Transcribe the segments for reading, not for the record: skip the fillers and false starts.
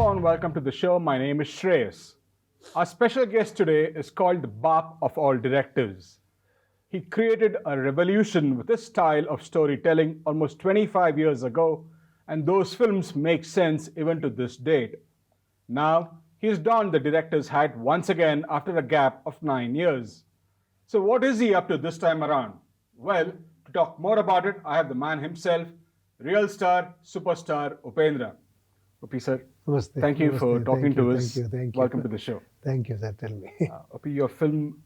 Hello and welcome to the show. My name is Shreyas. Our special guest today is called the Bap of all directors. He created a revolution with his style of storytelling almost 25 years ago, and those films make sense even to this date. Now, he's donned the director's hat once again after a gap of 9 years. So what is he up to this time around? Well, to talk more about it, I have the man himself, real star, superstar, Upendra. Upi sir, Namaste. thank you for Namaste. talking Thank to you, us. Thank you. Welcome to the show. Thank you, sir. Tell me. Upi, your film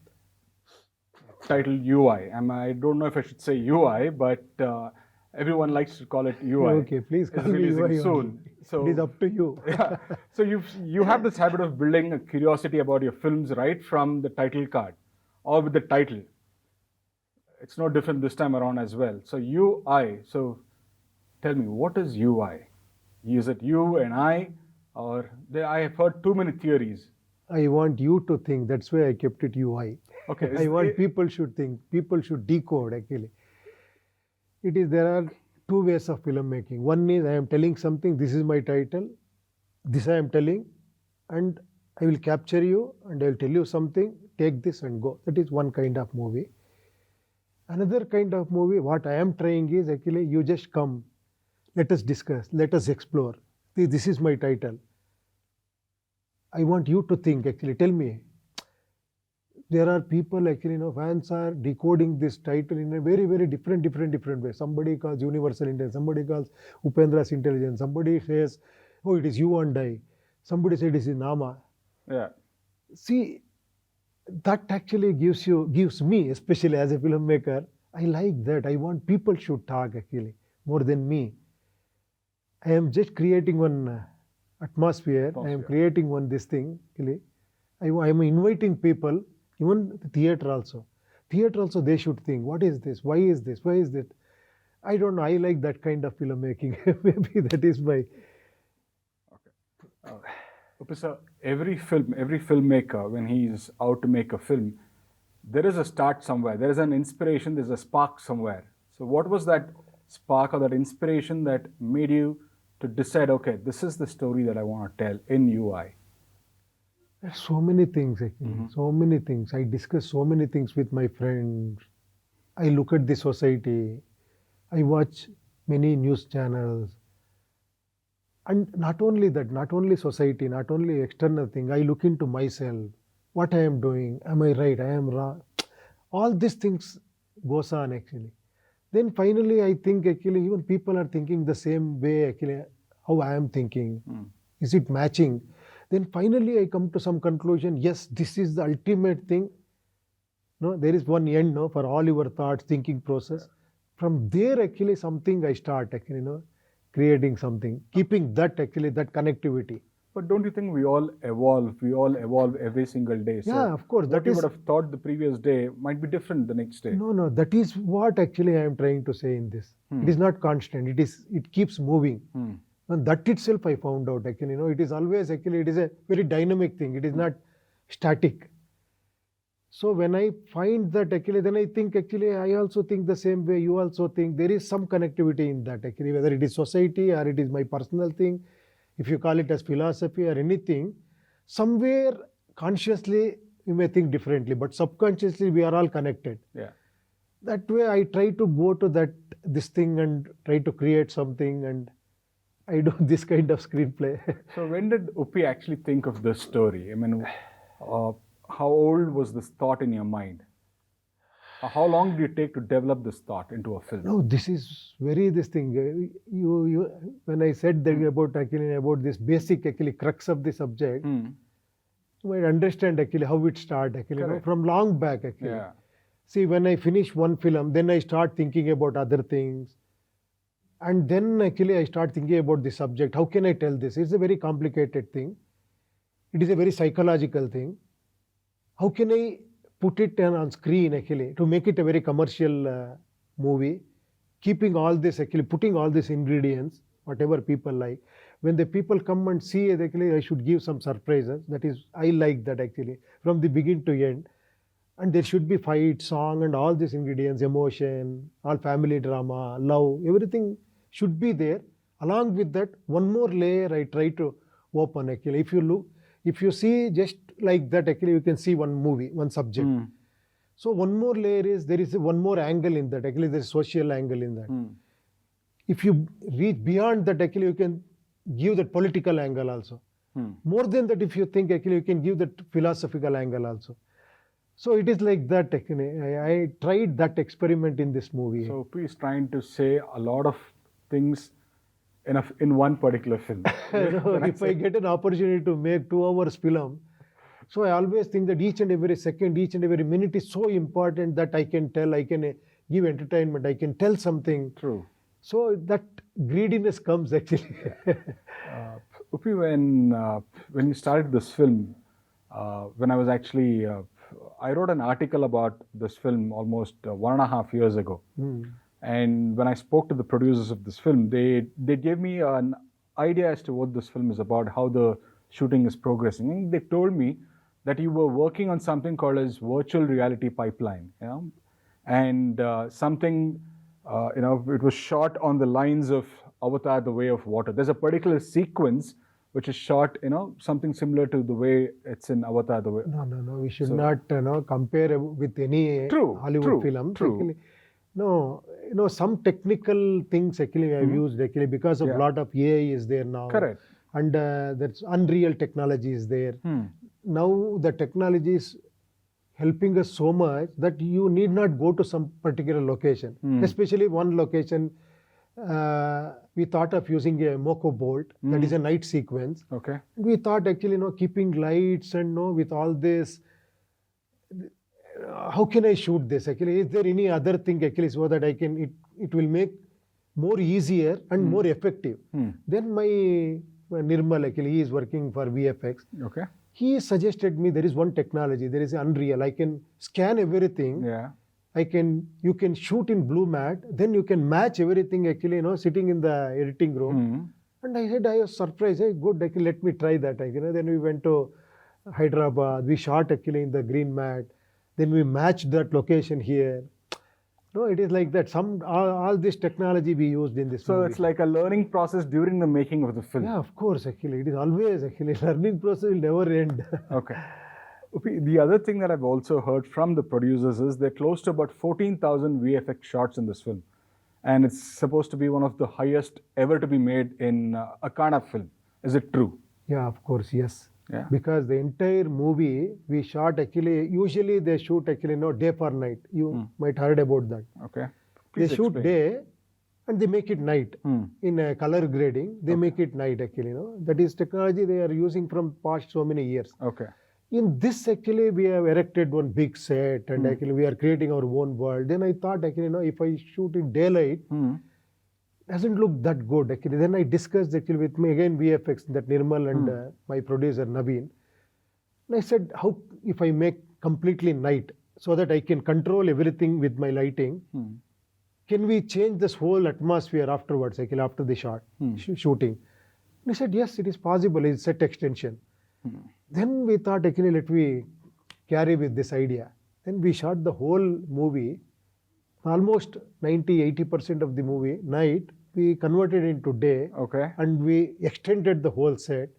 titled UI. I don't know if I should say UI, but everyone likes to call it UI. Okay, please call It's me releasing UI soon. only. So It is up to you. yeah. So you have this habit of building a curiosity about your films right from the title card or with the title. It's no different this time around as well. So UI. So tell me, what is UI? Is it you and I, or I have heard too many theories. I want you to think. That's why I kept it UI. Okay. I want people should think. People should decode, actually. There are two ways of filmmaking. One is I am telling something, this is my title, this I am telling, and I will capture you and I will tell you something, take this and go. That is one kind of movie. Another kind of movie, what I am trying is actually you just come, let us discuss, let us explore. This is my title. I want you to think, actually, tell me. There are people, actually, fans are decoding this title in a very, very different way. Somebody calls universal intelligence, somebody calls Upendra's intelligence, somebody says, oh, it is you and I. Somebody said it is Nama. Yeah. See, that actually gives me, especially as a filmmaker, I like that. I want people should talk, actually, more than me. I am just creating one atmosphere. I am creating this thing, actually. I am inviting people, even the theater also. Theater also, they should think, what is this? Why is this? Why is that? I don't know. I like that kind of filmmaking. Maybe that is my... Okay. So every filmmaker, when he's out to make a film, there is a start somewhere. There is an inspiration, there's a spark somewhere. So what was that spark or that inspiration that made you to decide, okay, this is the story that I want to tell in UI? There's so many things, actually. So many things. I discuss so many things with my friends. I look at the society. I watch many news channels. And not only that, not only society, not only external thing, I look into myself, what I am doing, am I right, I am wrong. All these things goes on, actually. Then finally, I think, actually, even people are thinking the same way, actually, how I am thinking. Is it matching? Then finally, I come to some conclusion, yes, this is the ultimate thing. No, there is one end, no, for all your thoughts, thinking process. From there, actually, something I start, actually, creating something, keeping that, actually, that connectivity. But don't you think we all evolve? We all evolve every single day. So yeah, of course. What you would have thought the previous day might be different the next day. No, that is what actually I am trying to say in this. It is not constant. It keeps moving. And that itself I found out, actually, it is always, actually, it is a very dynamic thing. It is not static. So when I find that, actually, then I think, actually, I also think the same way you also think. There is some connectivity in that, actually, whether it is society or it is my personal thing, if you call it as philosophy or anything, somewhere consciously you may think differently, but subconsciously we are all connected. Yeah. That way I try to go to this thing and try to create something, and I do this kind of screenplay. So when did Upi actually think of this story? I mean, how old was this thought in your mind? How long did it take to develop this thought into a film? No, this is this thing. You when I said that about this basic, actually, crux of the subject, you might understand, actually, how it started, actually, from long back, actually. Yeah. See, when I finish one film, then I start thinking about other things. And then, actually, I start thinking about the subject. How can I tell this? It's a very complicated thing. It is a very psychological thing. How can I put it on screen, actually, to make it a very commercial movie, keeping all this, actually, putting all these ingredients, whatever people like. When the people come and see it, actually, I should give some surprises. That is, I like that, actually, from the beginning to end. And there should be fight, song, and all these ingredients, emotion, all family drama, love, everything should be there. Along with that, one more layer I try to open actually. If you see just like that, actually you can see one movie, one subject. So one more layer is there is one more angle in that. Actually, there is social angle in that. If you reach beyond that, actually you can give that political angle also. More than that, if you think, actually you can give that philosophical angle also. So it is like that. Actually, I tried that experiment in this movie. So P is trying to say a lot of things in one particular film. If I get an opportunity to make 2 hours film, so I always think that each and every second, each and every minute is so important that I can tell, I can give entertainment, I can tell something. True. So that greediness comes actually. Upi, when you started this film, when I was actually, I wrote an article about this film almost 1.5 years ago. And when I spoke to the producers of this film, they gave me an idea as to what this film is about, how the shooting is progressing. And they told me that you were working on something called as virtual reality pipeline, and something, it was shot on the lines of Avatar: The Way of Water. There's a particular sequence which is shot, something similar to the way it's in Avatar: The Way. No. We should not, compare with any Hollywood film. True. Actually, no, some technical things actually I have used actually because of lot of AI is there now. Correct. And that's Unreal technology is there. Now the technology is helping us so much that you need not go to some particular location. Especially one location, we thought of using a Moko bolt, that is a night sequence. Okay. We thought actually, keeping lights and with all this, how can I shoot this actually? Is there any other thing actually so that I can, it will make more easier and more effective. Then my Nirmal actually, he is working for VFX. Okay. He suggested me there is one technology, there is Unreal. I can scan everything. Yeah. You can shoot in blue mat, then you can match everything actually, sitting in the editing room. And I said, I was surprised. Hey, good, actually, let me try that. Then we went to Hyderabad. We shot actually in the green mat. Then we matched that location here. No, it is like that. All this technology we used in this So movie. it's like a learning process during the making of the film. Yeah, of course, actually. It is always, actually, learning process will never end. Okay. Upi, the other thing that I've also heard from the producers is they're close to about 14,000 VFX shots in this film. And it's supposed to be one of the highest ever to be made in a kind of film. Is it true? Yeah, of course, yes. Yeah. Because the entire movie we shot actually, usually they shoot actually day for night. You might heard about that. Okay. They Please shoot explain. day and they make it night. In a color grading, they make it night actually. That is technology they are using from past so many years. Okay. In this actually we have erected one big set and actually we are creating our own world. Then I thought actually if I shoot in daylight, doesn't look that good actually. Then I discussed actually with me again VFX, that Nirmal and my producer Naveen. And I said, how if I make completely night so that I can control everything with my lighting, can we change this whole atmosphere afterwards, actually after the shot, shooting? And he said, yes, it is possible, it's set extension. Then we thought actually let me carry with this idea. Then we shot the whole movie, almost 90-80% of the movie night, we converted into day. Okay. And we extended the whole set.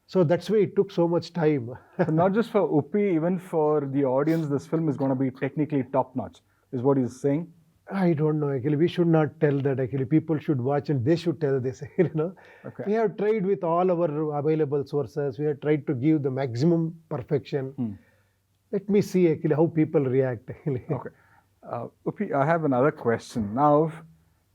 So that's why it took so much time. So not just for Upi, even for the audience, this film is going to be technically top-notch, is what he's saying. I don't know, actually. We should not tell that, actually. People should watch and they should tell this, Okay. We have tried with all our available sources. We have tried to give the maximum perfection. Let me see, actually, how people react, actually. Okay. Upi, I have another question. Now,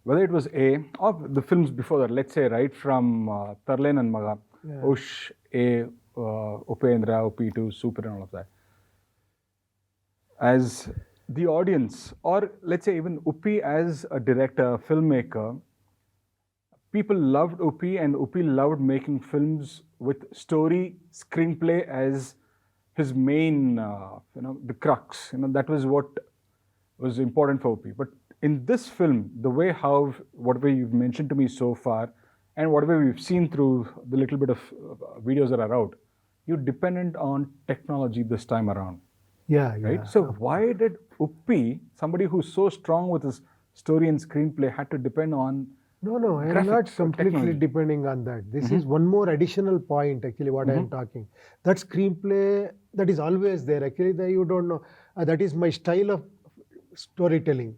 whether it was A, or the films before that, let's say, right, from Tarlen and Maga, Ush, A, Upendra, Upi2, Super and all of that. As the audience, or let's say even Upi as a director, filmmaker, people loved Upi and Upi loved making films with story, screenplay as his main, the crux. That was what was important for Upi. But in this film, the way whatever you've mentioned to me so far, and whatever we've seen through the little bit of videos that are out, you're dependent on technology this time around. Yeah. Right? So why did Upi, somebody who's so strong with his story and screenplay, had to depend on No, I am graphics not or completely technology? depending on that. This is one more additional point, actually, what I am talking. That screenplay, that is always there. Actually, that you don't know. That is my style of storytelling.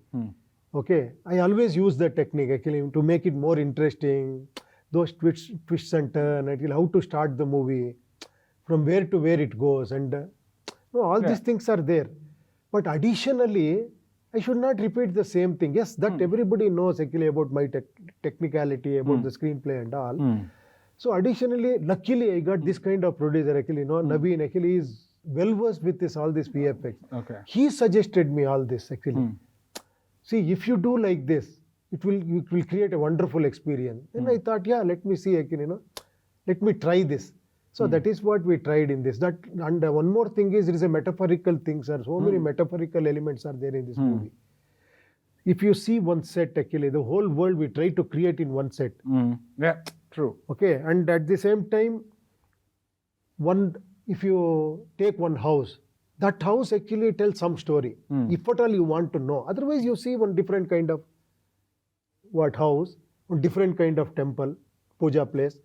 Okay, I always use that technique, actually, to make it more interesting. Those twists and turns, actually, how to start the movie, from where to where it goes, and no, all Yeah. these things are there. But additionally, I should not repeat the same thing. Yes, that everybody knows actually about my technicality, about the screenplay and all. So additionally, luckily, I got this kind of producer, actually, Naveen, actually, is well versed with this, all this VFX. Okay. He suggested me all this, actually. See, if you do like this, it will create a wonderful experience. And I thought, yeah, let me see, actually, let me try this. So that is what we tried in this. That, and one more thing is, there is a metaphorical thing, sir. So many metaphorical elements are there in this movie. If you see one set, actually, the whole world we try to create in one set. Yeah, true. Okay, and at the same time, if you take one house, that house actually tells some story. If at all you want to know. Otherwise, you see one different kind of house, one different kind of temple, puja place,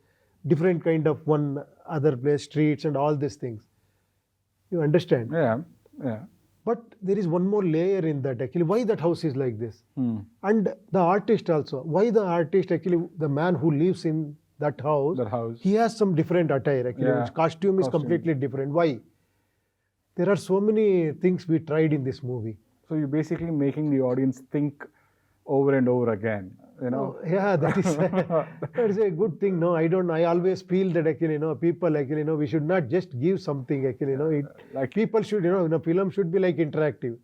different kind of one other place, streets and all these things. You understand? Yeah, yeah. But there is one more layer in that, actually, why that house is like this. And the artist also, why the artist, actually, the man who lives in that house, he has some different attire, actually. Yeah. His costume is completely different. Why? There are so many things we tried in this movie. So you're basically making the audience think over and over again, you know? Oh, yeah, that is a good thing. No, I always feel that, actually, people, actually, we should not just give something, actually, Like- people should, film should be like interactive.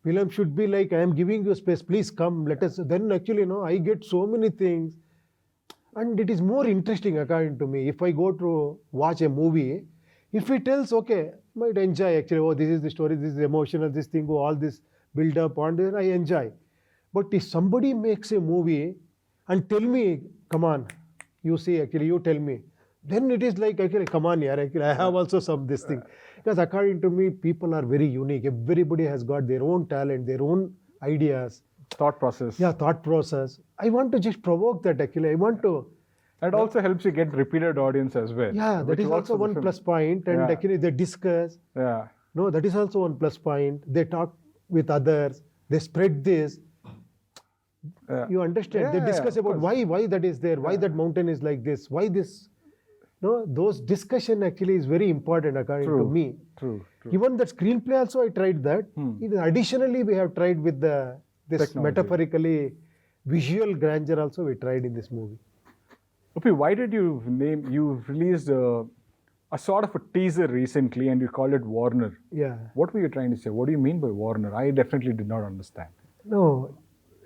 Film should be like, I am giving you space, please come, let us. Then actually, I get so many things. And it is more interesting, according to me. If I go to watch a movie, if it tells, okay, I might enjoy, actually, oh, this is the story, this is emotional, this thing, all this build up on there, I enjoy. But if somebody makes a movie and tell me, come on, you see, actually, you tell me, then it is like, actually, come on, yeah, actually, I have also this thing. Because according to me, people are very unique. Everybody has got their own talent, their own ideas. Thought process. Yeah, thought process. I want to just provoke that, actually. I want to. It also helps you get repeated audience as well. Yeah, that which is works also for the one film. plus point. And Yeah. actually, they discuss. Yeah. No, that is also one plus point. They talk with others. They spread this. Yeah. You understand? Yeah, They yeah, discuss of about course. why that is there, why that mountain is like this, why this. No, those discussion actually is very important, according to me. True. Even that screenplay also, I tried that. Additionally, we have tried with this Technology. metaphorically visual grandeur also we tried in this movie. Upi, why did you released a sort of a teaser recently and you called it Warner? Yeah. What were you trying to say? What do you mean by Warner? I definitely did not understand. No.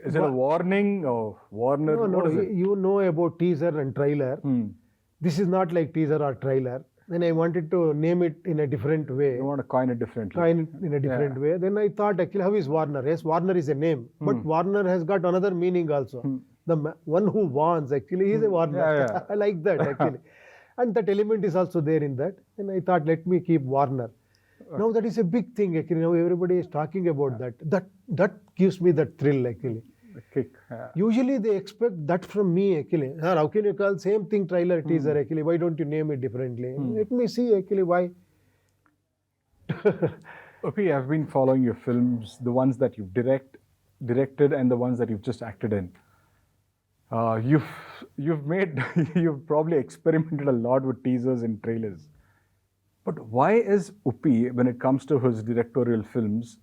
Is it a warning or Warner? No, What is it? you know about teaser and trailer. This is not like teaser or trailer. Then I wanted to name it in a different way. You want to coin it differently. Kind in a different way. Then I thought, actually, how is Warner? Yes, Warner is a name, but Warner has got another meaning also. The one who warns, actually, is a Warner. Yeah. I like that, actually. And that element is also there in that. And I thought, let me keep Warner. Now that is a big thing, actually. Now everybody is talking about that. That gives me that thrill, actually. The kick. Yeah. Usually they expect that from me, actually. Sir, how can you call same thing trailer, teaser, actually? Why don't you name it differently? Let me see, actually, why. Upi, I've been following your films, the ones that you've directed and the ones that you've just acted in. You've probably experimented a lot with teasers and trailers. But why is Upi, when it comes to his directorial films,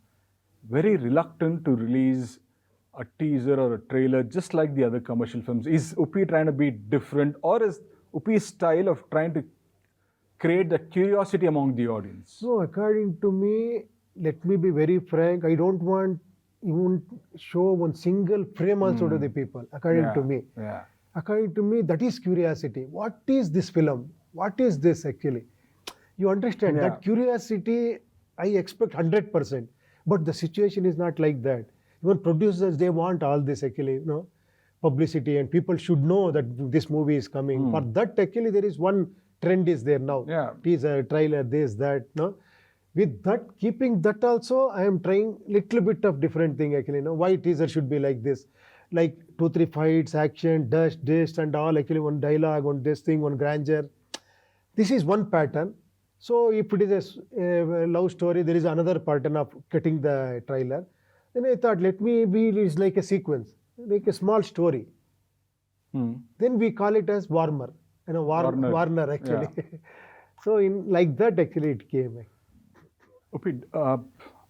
very reluctant to release a teaser or a trailer just like the other commercial films? Is Upi trying to be different, or is Upi's style of trying to create that curiosity among the audience? No, according to me, let me be very frank, I don't want even show one single frame also to the people, according to me. Yeah. According to me, that is curiosity. What is this film? What is this, actually? You understand? Yeah. That curiosity, I expect 100%. But the situation is not like that. Even producers, they want all this, actually, publicity, and people should know that this movie is coming. For that, actually, there is one trend is there now. Yeah. Teaser, trailer, this, that, no? With that, keeping that also, I am trying little bit of different thing, actually, why teaser should be like this. like 2, 3 fights, action, dust, this and all. Actually, one dialogue, one this thing, one grandeur. This is one pattern. So if it is a love story, there is another pattern of cutting the trailer. Then I thought, let me be it's like a sequence, like a small story. Then we call it as Warmer, Warner actually. Yeah. So in like that actually it came. Upi,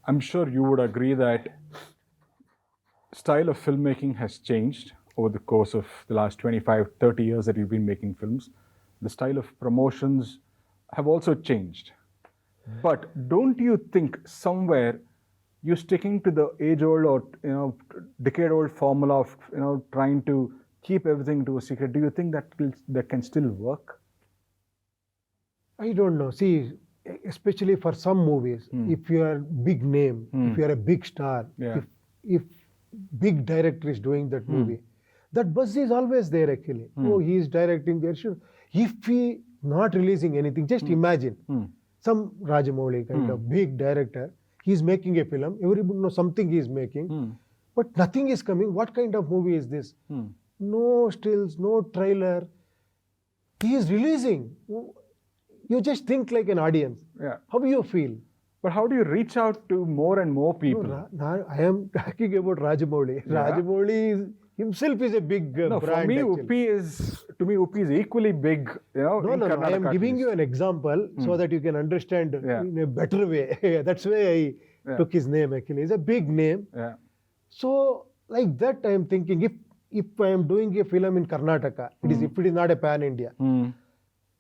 I'm sure you would agree that style of filmmaking has changed over the course of the last 25, 30 years that you've been making films. The style of promotions have also changed. But don't you think somewhere you're sticking to the age-old or decade-old formula of trying to keep everything to a secret? Do you think that can still work? I don't know. See, especially for some movies, if you are big name, if you are a big star, Yeah. if big director is doing that movie, that buzz is always there actually. Oh, he is directing there. If he not releasing anything, just imagine some Rajamouli kind of big director, he is making a film, everybody knows something he is making, but nothing is coming. What kind of movie is this? No stills, no trailer. He is releasing. You just think like an audience. Yeah. How do you feel? But how do you reach out to more and more people? No, I am talking about Rajamouli. Yeah. Rajamouli himself is a big No, brand. for me, actually. Upi is equally big. No, in I Karnataka am at giving least. you an example so that you can understand Yeah. in a better way. That's why I took his name actually. It's a big name. Yeah. So like that I am thinking if I am doing a film in Karnataka, if it is not a pan-India,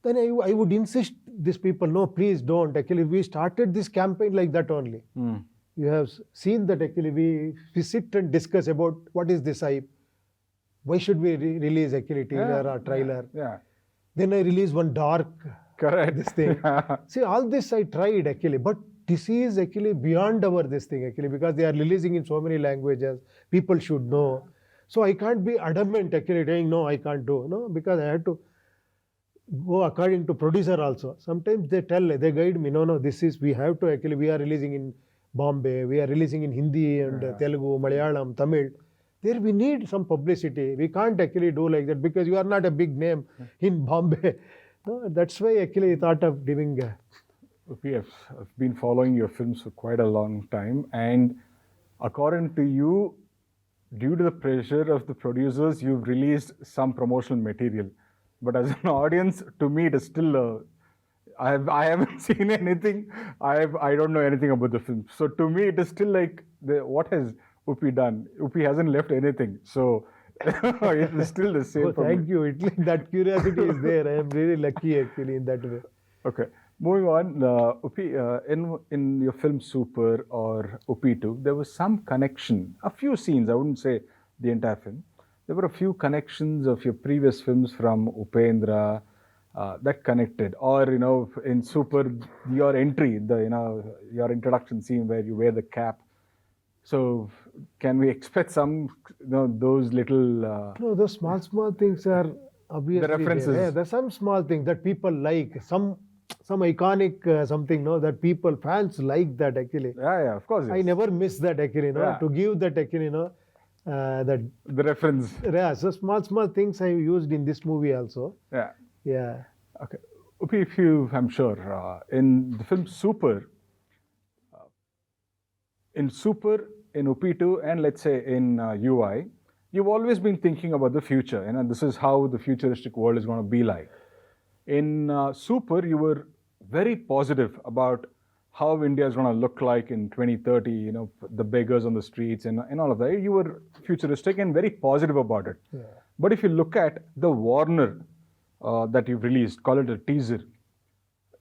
then I would insist these people, no, please don't. Actually, we started this campaign like that only. You have seen that actually we sit and discuss about what is this hype. Why should we release actually teaser or trailer? Yeah. Then I release one dark Correct. this thing. See, all this I tried actually, but this is actually beyond our this thing actually because they are releasing in so many languages. People should know. So I can't be adamant actually saying no, I can't do no because I have to go according to producer also. Sometimes they guide me, no, this is we have to actually we are releasing in Bombay, we are releasing in Hindi and Telugu, Malayalam, Tamil. There we need some publicity. We can't actually do like that because you are not a big name in Bombay. No, that's why actually I thought of giving. I've been following your films for quite a long time, and according to you, due to the pressure of the producers, you've released some promotional material. But as an audience, to me, it is still. I haven't seen anything. I don't know anything about the film. So to me, it is still like what has Upi done? Upi hasn't left anything. So it is still the same. Thank you. That curiosity is there. I am really lucky actually in that way. Okay. Moving on, Upi, in your film Super or Upi 2, there was some connection, a few scenes, I wouldn't say the entire film. There were a few connections of your previous films from Upendra that connected. Or, in Super, your entry, your introduction scene where you wear the cap. So, can we expect some, those little... No, those small things are obviously the references. there. Yeah, there's some small things that people like, some iconic something, that people, fans like that actually. Yeah, of course. Yes. I never miss that actually, to give that actually, that the reference. Yeah, so small things I used in this movie also. Yeah. Yeah. Okay. Upi, I'm sure, in the film Super, in Upi 2, and let's say in UI, you've always been thinking about the future, this is how the futuristic world is going to be like. In Super, you were very positive about how India is going to look like in 2030, the beggars on the streets and all of that. You were futuristic and very positive about it. Yeah. But if you look at the Warner that you've released, call it a teaser,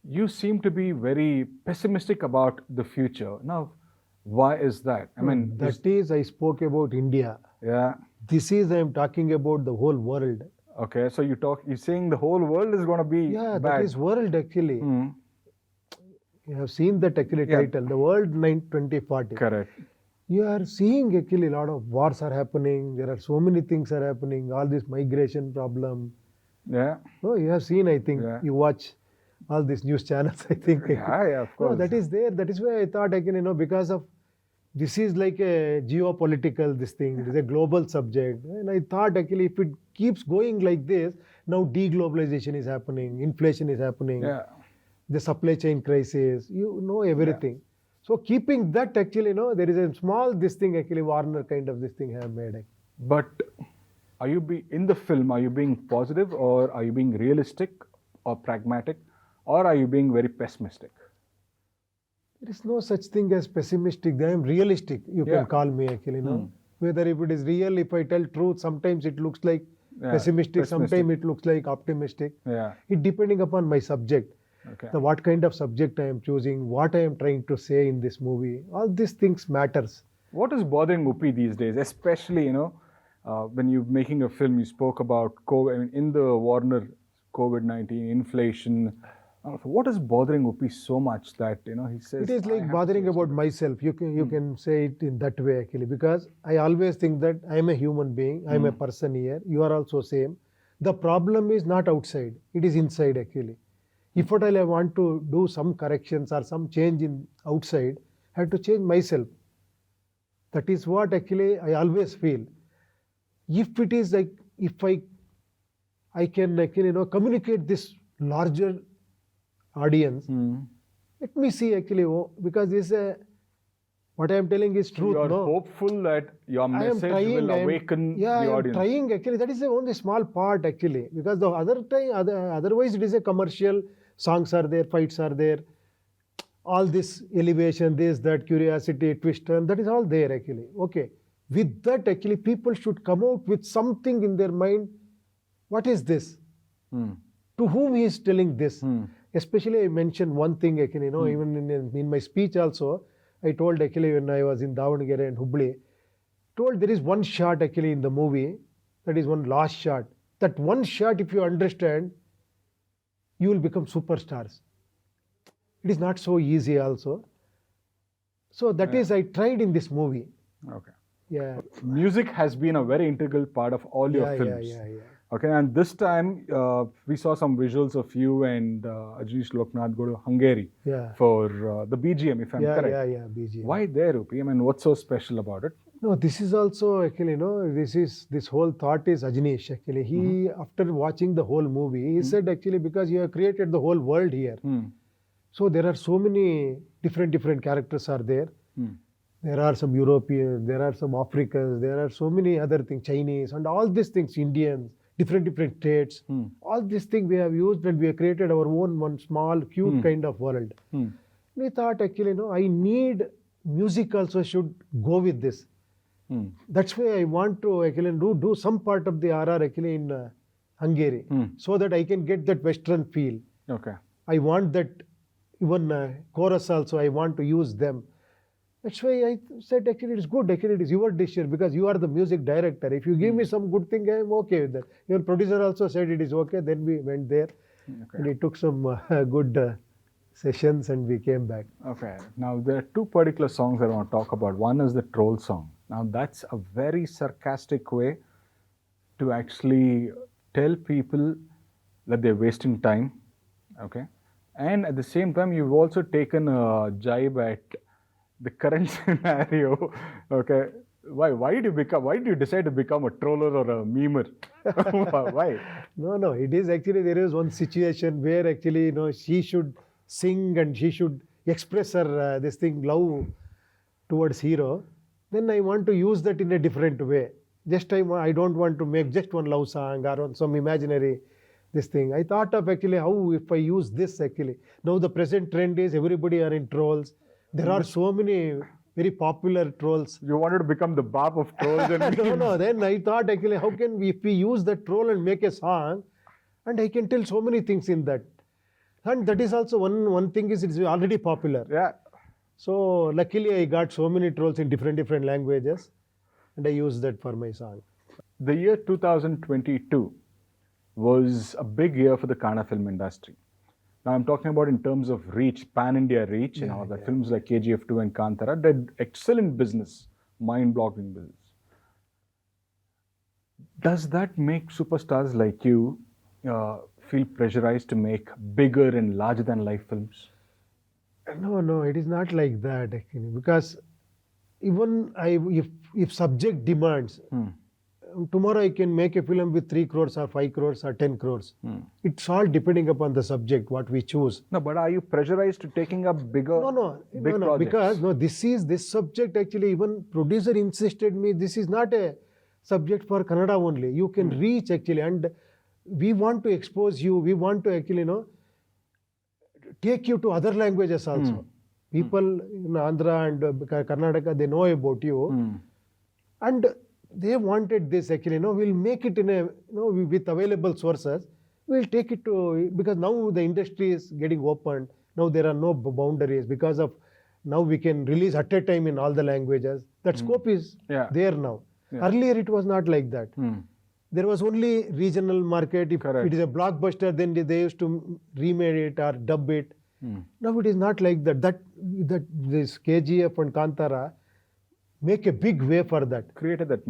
you seem to be very pessimistic about the future. Now, why is that? I mean, I spoke about India. Yeah. This is, I am talking about the whole world. Okay, so you're saying the whole world is going to be bad. That is world actually. You have seen that actually title, the world 2040. Correct. You are seeing actually a lot of wars are happening. There are so many things are happening. All this migration problem. Yeah. Oh, you have seen, I think. Yeah. You watch all these news channels, I think. Yeah, of course. No, that is there. That is why I thought, again, because of this is like a geopolitical this thing. It is a global subject, and I thought actually if it keeps going like this, now deglobalization is happening, inflation is happening, Yeah. the supply chain crisis, you know everything. So keeping that actually, there is a small this thing actually Warner kind of this thing have made. But are you in the film? Are you being positive, or are you being realistic, or pragmatic, or are you being very pessimistic? There is no such thing as pessimistic. I am realistic. You Yeah. can call me actually, Whether if it is real, if I tell truth, sometimes it looks like pessimistic, sometimes it looks like optimistic. Yeah. It depending upon my subject. Okay. What kind of subject I am choosing, what I am trying to say in this movie. All these things matters. What is bothering Upi these days, especially when you're making a film? You spoke about COVID. I mean, in the Warner COVID-19 inflation. What is bothering Upi so much that he says It is "I like have to bothering say about something." myself. You can say it in that way actually, because I always think that I am a human being. I am a person here. You are also same. The problem is not outside. It is inside actually. If at all I want to do some corrections or some change in outside, I have to change myself. That is what actually I always feel. If it is like if I can actually communicate this larger audience. Let me see actually, because this what I am telling is truth. You are no, hopeful that your I am message trying. will awaken I the am audience. trying actually. That is the only small part actually, because the other time, otherwise it is a commercial. Songs are there, fights are there, all this elevation, this, that, curiosity, twist, turn, that is all there actually. Okay, with that actually, people should come out with something in their mind. What is this? To whom he is telling this? Especially I mentioned one thing actually, even in my speech also, I told actually when I was in Davangere and Hubli, told there is one shot actually in the movie, that is one last shot. That one shot, if you understand, you will become superstars. It is not so easy also. So that is I tried in this movie. Okay. Yeah. Music has been a very integral part of all your films. Yeah. Okay, and this time we saw some visuals of you and Ajnish Loknath go to Hungary for the BGM, if I'm correct. Yeah, BGM. Why there, Upi? I mean, what's so special about it? No, this is also actually, this whole thought is Ajnish actually. He, after watching the whole movie, he said actually, because you have created the whole world here. So there are so many different characters are there. There are some Europeans, there are some Africans, there are so many other things, Chinese, and all these things, Indians, different states. All these things we have used, and we have created our own one small, cute kind of world. We thought actually, I need music also should go with this. That's why I want to actually do some part of the RR actually in Hungary, so that I can get that Western feel. Okay. I want that even chorus also, I want to use them. That's why I said actually it's good, actually it is your decision, because you are the music director. If you give me some good thing, I am okay with that. Your producer also said it is okay, then we went there. And we took some good sessions and we came back. Okay. Now there are two particular songs I want to talk about. One is the troll song. Now that's a very sarcastic way to actually tell people that they're wasting time. Okay. And at the same time, you've also taken a jibe at the current scenario. Okay. Why did you decide to become a troller or a memer? Why? No, it is actually, there is one situation where actually, she should sing and she should express her this thing, love towards hero. Then I want to use that in a different way. I don't want to make just one love song or on some imaginary this thing. I thought of actually how if I use this actually. Now the present trend is everybody are in trolls. There are so many very popular trolls. You wanted to become the Bap of trolls and No. Then I thought actually, how can we, if we use that troll and make a song, and I can tell so many things in that. And that is also one thing is it's already popular. Yeah. So luckily I got so many trolls in different languages, and I used that for my song. The year 2022 was a big year for the Kannada film industry. Now I'm talking about in terms of reach, pan-India reach. The films like KGF 2 and Kantara did excellent business, mind-boggling business. Does that make superstars like you feel pressurized to make bigger and larger-than-life films? No, it is not like that actually, because even if subject demands, tomorrow I can make a film with 3 crores or 5 crores or 10 crores. It's all depending upon the subject, what we choose. No, but are you pressurized to taking up big projects? Because this subject actually, even producer insisted me, this is not a subject for Kannada only. You can reach actually, and we want to expose you. We want to actually, take you to other languages also. People in Andhra and Karnataka, they know about you, and they wanted this actually. We'll make it in a with available sources. We'll take it to, because now the industry is getting opened. Now there are no boundaries because of now we can release at a time in all the languages. That scope is there now. Earlier it was not like that. There was only regional market. If it is a blockbuster, then they used to remake it or dub it. Now it is not like that. That this KGF and Kantara make a big way for that. Created that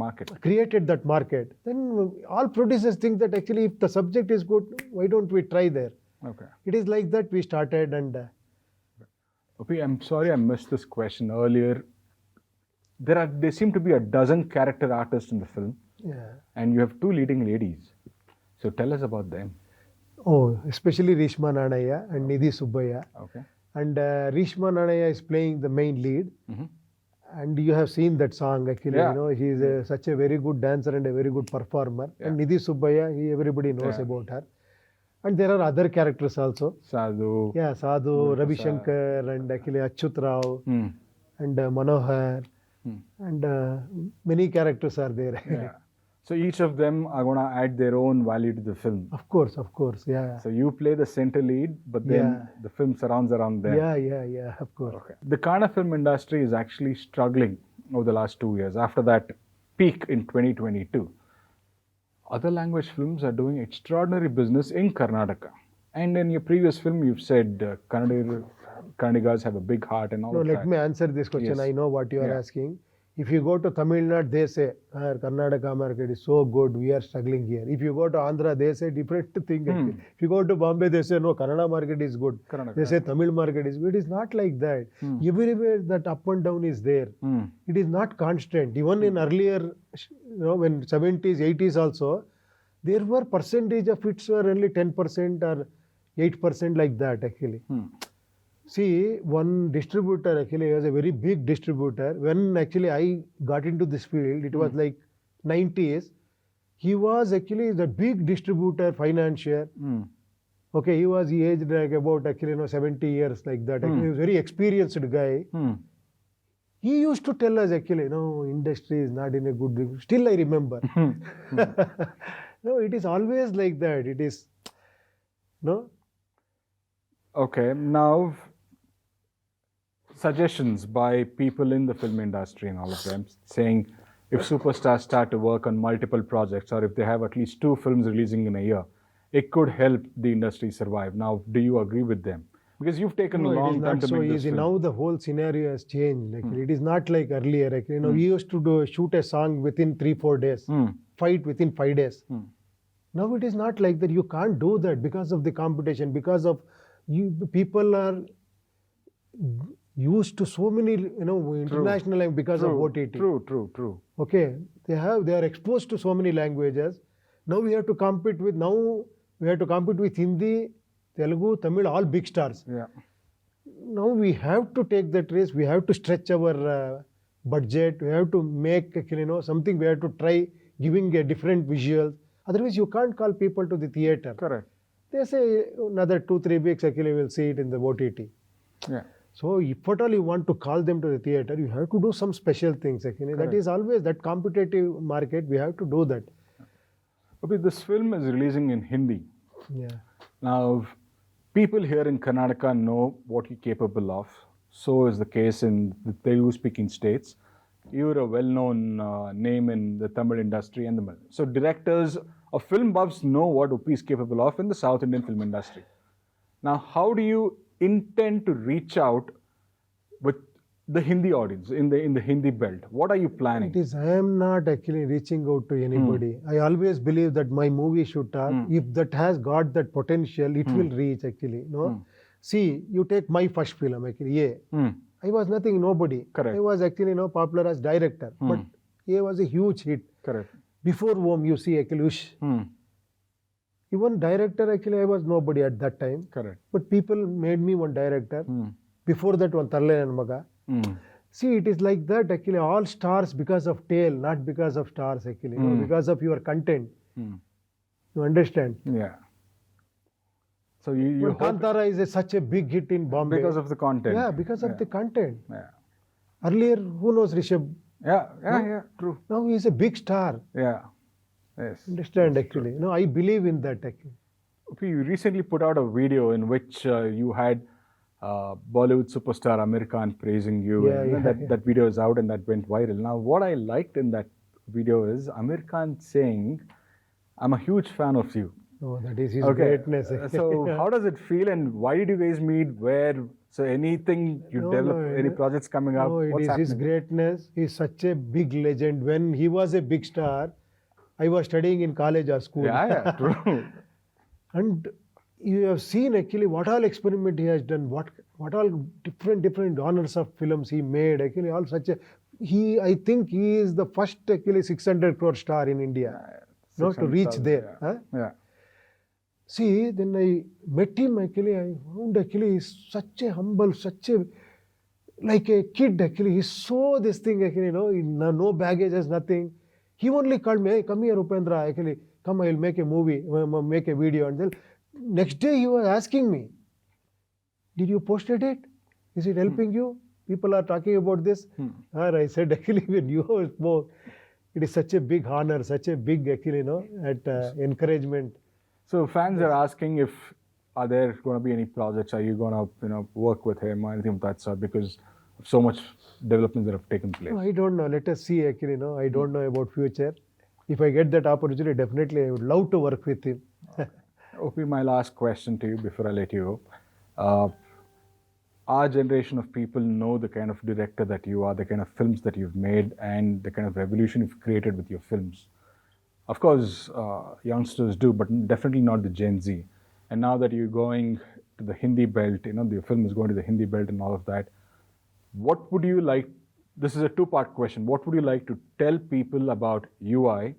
market. Then all producers think that actually if the subject is good, why don't we try there? Okay. It is like that we started and... Opi, I'm sorry I missed this question earlier. There seem to be a dozen character artists in the film. Yeah. And you have 2 leading ladies. So tell us about them. Oh, especially Rishma Nanaya and Nidhi Subbaya. Okay. And Rishma Nanaya is playing the main lead. And you have seen that song actually. He is such a very good dancer and a very good performer. And Nidhi Subbaya, everybody knows about her. And there are other characters also. Sadhu. Yeah, Sadhu, Ravi Shankar, and actually Achyut Rao, and Manohar, and many characters are there. Yeah. So each of them are going to add their own value to the film. Of course, yeah. So you play the center lead, but then the film surrounds around them. Yeah, of course. Okay. The Kannada film industry is actually struggling over the last 2 years. After that peak in 2022, other language films are doing extraordinary business in Karnataka. And in your previous film, you've said Kannadigas have a big heart and all of that. Let me answer this question. Yes. I know what you are asking. If you go to Tamil Nadu, they say, Karnataka market is so good, we are struggling here. If you go to Andhra, they say different thing. If you go to Bombay, they say, no, Kannada market is good. They say Tamil market is good. It is not like that. Everywhere that up and down is there. It is not constant. Even in earlier, when 70s, 80s also, there were percentage of hits were only 10% or 8% like that actually. See, one distributor actually was a very big distributor. When actually I got into this field, it was like 90s. He was actually the big distributor, financier. Okay, he aged like about actually 70 years like that. Actually, he was a very experienced guy. He used to tell us actually, industry is not in a good. Still I remember. No, it is always like that. It is, Okay, now suggestions by people in the film industry and all of them saying if superstars start to work on multiple projects or if they have at least 2 films releasing in a year, it could help the industry survive. Now, do you agree with them? Because you've taken a long time to make this film. Now the whole scenario has changed. Actually. It is not like earlier. Actually. We used to shoot a song within 3-4 days, fight within 5 days. Now it is not like that. You can't do that because of the competition, because of people are used to so many, international because of OTT. True. Okay, they are exposed to so many languages. Now we have to compete with Hindi, Telugu, Tamil, all big stars. Yeah. Now we have to take that risk. We have to stretch our budget. We have to make something. We have to try giving a different visual. Otherwise, you can't call people to the theater. Correct. They say another 2-3 weeks. Actually, we'll see it in the OTT. Yeah. So if at all you want to call them to the theater, you have to do some special things. Actually, that is always that competitive market. We have to do that. Okay, this film is releasing in Hindi. Yeah. Now, people here in Karnataka know what you're capable of. So is the case in the Telugu-speaking states. You're a well-known name in the Tamil industry and the Malayalam. So directors or film buffs know what Uppi is capable of in the South Indian film industry. Now, how do you intend to reach out with the Hindi audience in the Hindi belt? What are you planning? I am not actually reaching out to anybody. I always believe that my movie should talk. If that has got that potential, it will reach actually. See, you take my first film actually, yeah. Hmm. I was nothing, nobody. Correct. I was actually popular as director, but he was a huge hit. Correct. Before Om, you see actually, even director actually I was nobody at that time. Correct. But people made me one director. Before that one Talle and Maga. See, it is like that actually. All stars because of tail, not because of stars actually. No, because of your content. You understand? Yeah. So you hope Kantara is such a big hit in Bombay. because of the content. Yeah, because of the content. Yeah. Earlier, who knows Rishabh? Yeah, true. Now he is a big star. Yeah. Yes. Understand actually? No, I believe in that actually. Okay, you recently put out a video in which you had Bollywood superstar Amir Khan praising you. Yeah, and that video is out and that went viral. Now, what I liked in that video is Amir Khan saying, "I'm a huge fan of you." Oh, that is his greatness. So how does it feel and why did you guys meet? Where? So anything you develop, any projects coming up? No, it What's is happening? his greatness. He is such a big legend. When he was a big star, I was studying in college or school. Yeah, true. And you have seen actually what all experiment he has done, what all different genres of films he made. Actually, all such a I think he is the first actually 600 crore star in India. To reach there. Yeah. See, then I met him actually. I found actually he's such a humble, such a like a kid actually. He saw this thing actually, no baggages, nothing. He only called me, "Hey, come here, Upendra. Actually, come, I'll make a movie, make a video." And then next day he was asking me, "Did you posted it? Is it helping you? People are talking about this." And I said, actually, when you spoke, it is such a big honor, such a big actually, encouragement. So fans are asking if are there going to be any projects? Are you going to work with him or anything of that sort? Because of so much developments that have taken place. No, I don't know. Let us see actually. I don't know about future. If I get that opportunity, definitely I would love to work with him. That will be my last question to you before I let you go. Our generation of people know the kind of director that you are, the kind of films that you've made, and the kind of revolution you've created with your films. Of course, youngsters do, but definitely not the Gen Z. And now that you're going to the Hindi belt, your film is going to the Hindi belt and all of that, what would you like, this is a two-part question, what would you like to tell people about UI,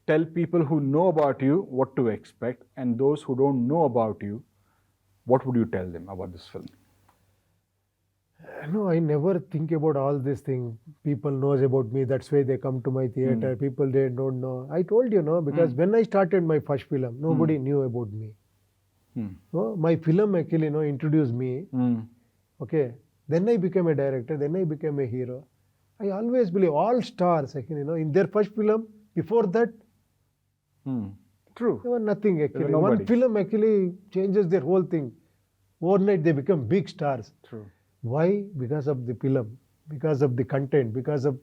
tell people who know about you what to expect, and those who don't know about you, what would you tell them about this film? No, I never think about all these things. People knows about me. That's why they come to my theater. People, they don't know. I told you, because when I started my first film, nobody knew about me. No, my film actually, introduced me. Okay. Then I became a director. Then I became a hero. I always believe all stars actually, in their first film, before that, True. they were nothing actually. Nobody. One film actually changes their whole thing. Overnight they become big stars. True. Why? Because of the film, because of the content, because of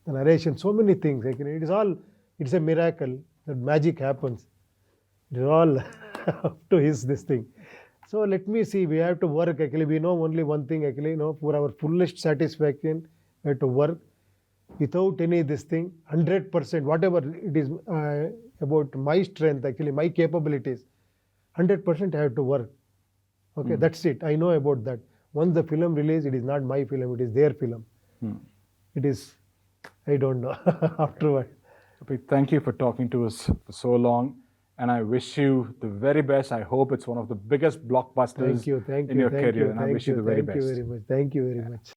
the narration, so many things. Actually, it's a miracle that magic happens. It is all up to this thing. So let me see, we have to work actually. We know only one thing actually, for our fullest satisfaction, we have to work without any this thing, 100%, whatever it is about my strength actually, my capabilities, 100% I have to work. Okay, that's it. I know about that. Once the film release, it is not my film, it is their film. It is, I don't know, afterward. Thank you for talking to us for so long. And I wish you the very best. I hope it's one of the biggest blockbusters in your career. And I wish you the very best. Thank you very much. Thank you very much.